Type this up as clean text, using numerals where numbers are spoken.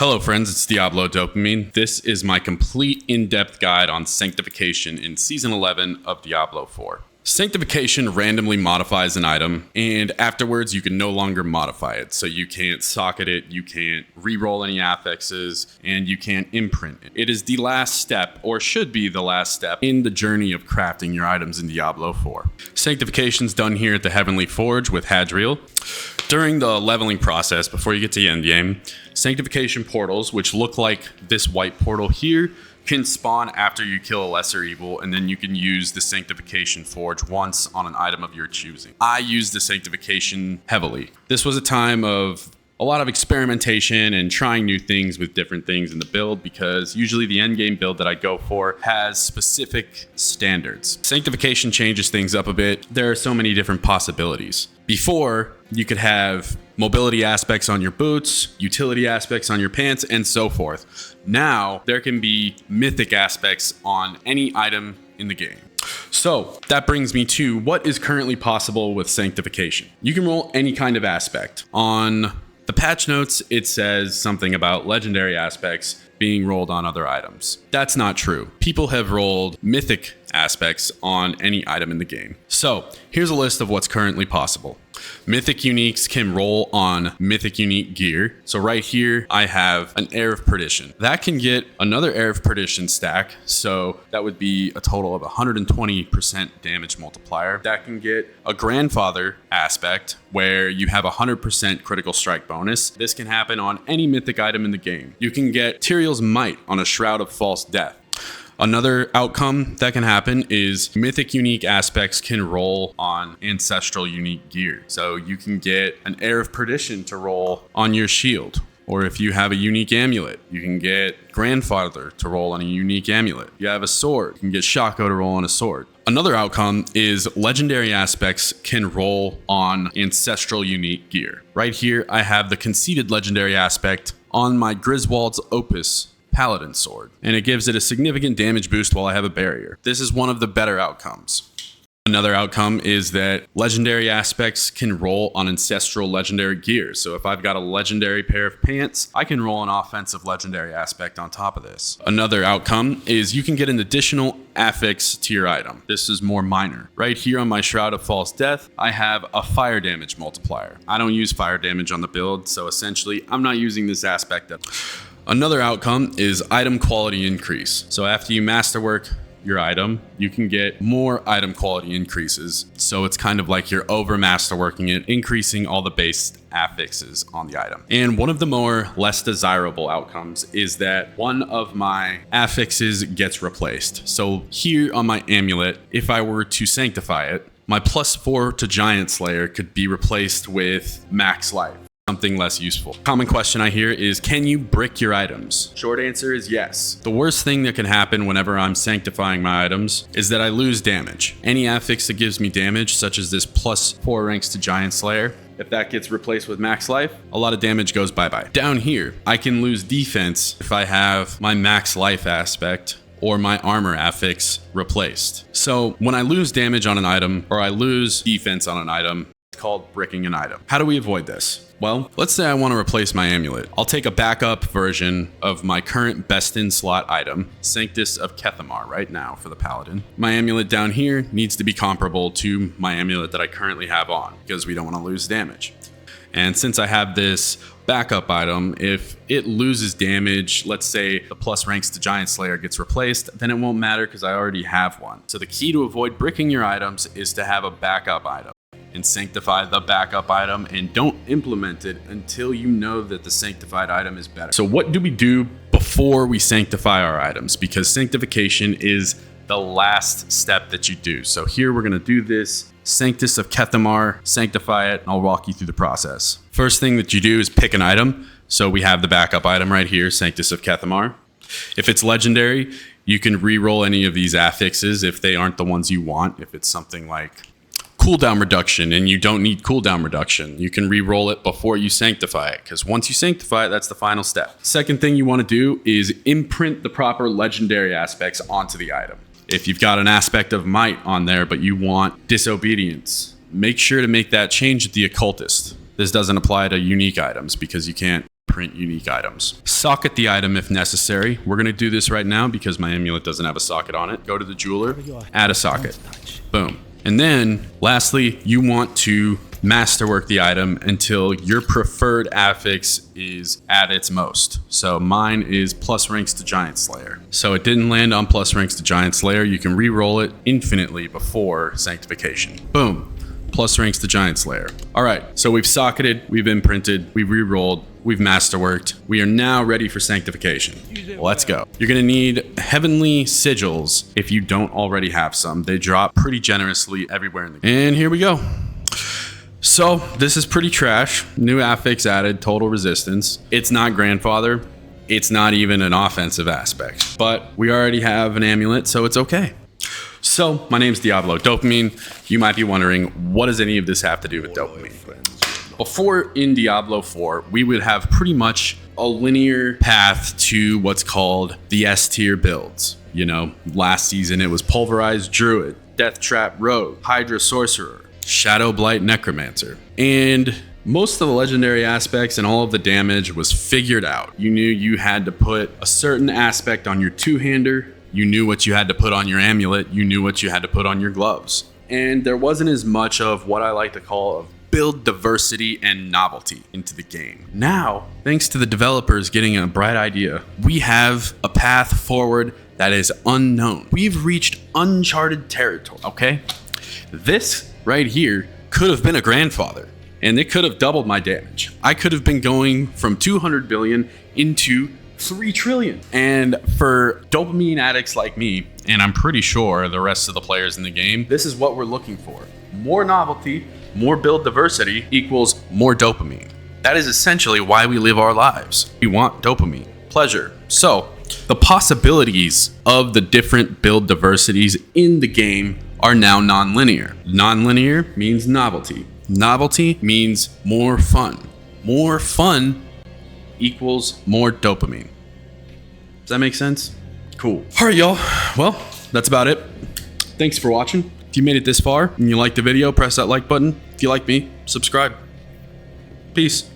Hello friends, it's Diablo Dopamine. This is my complete in-depth guide on Sanctification in Season 11 of Diablo 4. Sanctification randomly modifies an item, and afterwards you can no longer modify it. So you can't socket it, you can't re-roll any affixes, and you can't imprint it. It is the last step, or should be the last step, in the journey of crafting your items in Diablo 4. Sanctification's done here at the Heavenly Forge with Hadriel. During the leveling process, before you get to the end game, Sanctification portals, which look like this white portal here, can spawn after you kill a lesser evil, and then you can use the Sanctification Forge once on an item of your choosing. I used the Sanctification heavily. This was a time of a lot of experimentation and trying new things with different things in the build, because usually the end game build that I go for has specific standards. Sanctification changes things up a bit. There are so many different possibilities. Before, you could have mobility aspects on your boots, utility aspects on your pants, and so forth. Now, there can be mythic aspects on any item in the game. So that brings me to what is currently possible with Sanctification. You can roll any kind of aspect. On the patch notes, it says something about legendary aspects being rolled on other items. That's not true. People have rolled mythic aspects on any item in the game. So here's a list of what's currently possible. Mythic Uniques can roll on Mythic Unique gear. So right here, I have an Air of Perdition. That can get another Air of Perdition stack. So that would be a total of 120% damage multiplier. That can get a Grandfather aspect where you have 100% critical strike bonus. This can happen on any mythic item in the game. You can get Tyrael's Might on a Shroud of False Death. Another outcome that can happen is Mythic Unique aspects can roll on Ancestral Unique gear. So you can get an Air of Perdition to roll on your shield. Or if you have a unique amulet, you can get Grandfather to roll on a unique amulet. You have a sword, you can get Shaco to roll on a sword. Another outcome is legendary aspects can roll on Ancestral Unique gear. Right here, I have the conceded legendary aspect on my Griswold's Opus Paladin sword, and it gives it a significant damage boost while I have a barrier. This is one of the better outcomes. Another outcome is that legendary aspects can roll on ancestral legendary gear. So if I've got a legendary pair of pants, I can roll an offensive legendary aspect on top of this. Another outcome is you can get an additional affix to your item. This is more minor. Right here on my Shroud of False Death, I have a fire damage multiplier. I don't use fire damage on the build, so essentially I'm not using this aspect at all. Another outcome is item quality increase. So after you masterwork your item, you can get more item quality increases. So it's kind of like you're over masterworking it, increasing all the base affixes on the item. And one of the more less desirable outcomes is that one of my affixes gets replaced. So here on my amulet, if I were to sanctify it, my +4 to Giant Slayer could be replaced with max life. Something less useful. Common question I hear is, can you brick your items? Short answer is yes. The worst thing that can happen whenever I'm sanctifying my items is that I lose damage. Any affix that gives me damage, such as this +4 ranks to Giant Slayer, if that gets replaced with max life, a lot of damage goes bye-bye. Down here, I can lose defense if I have my max life aspect or my armor affix replaced. So when I lose damage on an item, or I lose defense on an item, it's called bricking an item. How do we avoid this? Well, let's say I want to replace my amulet. I'll take a backup version of my current best in slot item, Sanctus of Kethamar, right now for the Paladin. My amulet down here needs to be comparable to my amulet that I currently have on, because we don't want to lose damage. And since I have this backup item, if it loses damage, let's say the plus ranks to Giant Slayer gets replaced, then it won't matter because I already have one. So the key to avoid bricking your items is to have a backup item. And sanctify the backup item, and don't implement it until you know that the sanctified item is better. So what do we do before we sanctify our items? Because sanctification is the last step that you do. So here we're going to do this Sanctus of Kethamar, sanctify it, and I'll walk you through the process. First thing that you do is pick an item. So we have the backup item right here, Sanctus of Kethamar. If it's legendary, you can re-roll any of these affixes if they aren't the ones you want. If it's something like cooldown reduction and you don't need cooldown reduction, you can re-roll it before you sanctify it, because once you sanctify it, that's the final step. Second thing you want to do is imprint the proper legendary aspects onto the item. If you've got an aspect of might on there but you want disobedience, make sure to make that change at the occultist. This doesn't apply to unique items because you can't print unique items. Socket the item if necessary. We're going to do this right now because my amulet doesn't have a socket on it. Go to the jeweler, add a socket. Boom. And then lastly, you want to masterwork the item until your preferred affix is at its most. So mine is plus ranks to Giant Slayer. So it didn't land on plus ranks to Giant Slayer. You can re-roll it infinitely before Sanctification. Boom. Plus ranks to Giant Slayer. All right, so we've socketed, we've imprinted, we've re-rolled, we've masterworked. We are now ready for Sanctification. Let's go. You're gonna need heavenly sigils if you don't already have some. They drop pretty generously everywhere in the game. And here we go. So this is pretty trash. New affix added, total resistance. It's not grandfather. It's not even an offensive aspect, but we already have an amulet, so it's okay. So my name's Diablo Dopamine. You might be wondering, what does any of this have to do with dopamine? Before in Diablo 4, we would have pretty much a linear path to what's called the S tier builds. You know, last season it was Pulverized Druid, Death Trap Rogue, Hydra Sorcerer, Shadow Blight Necromancer. And most of the legendary aspects and all of the damage was figured out. You knew you had to put a certain aspect on your two-hander. You knew what you had to put on your amulet. You knew what you had to put on your gloves. And there wasn't as much of what I like to call build diversity and novelty into the game. Now, thanks to the developers getting a bright idea, we have a path forward that is unknown. We've reached uncharted territory, okay? This right here could have been a grandfather, and it could have doubled my damage. I could have been going from 200 billion into 3 trillion. And for dopamine addicts like me, and I'm pretty sure the rest of the players in the game, this is what we're looking for. More novelty, more build diversity equals more dopamine. That is essentially why we live our lives. We want dopamine, pleasure. So the possibilities of the different build diversities in the game are now non-linear. Non-linear means novelty. Novelty means more fun. More fun equals more dopamine. Does that make sense? Cool. All right, y'all. Well, that's about it. Thanks for watching. If you made it this far and you liked the video, press that like button. If you like me, subscribe. Peace.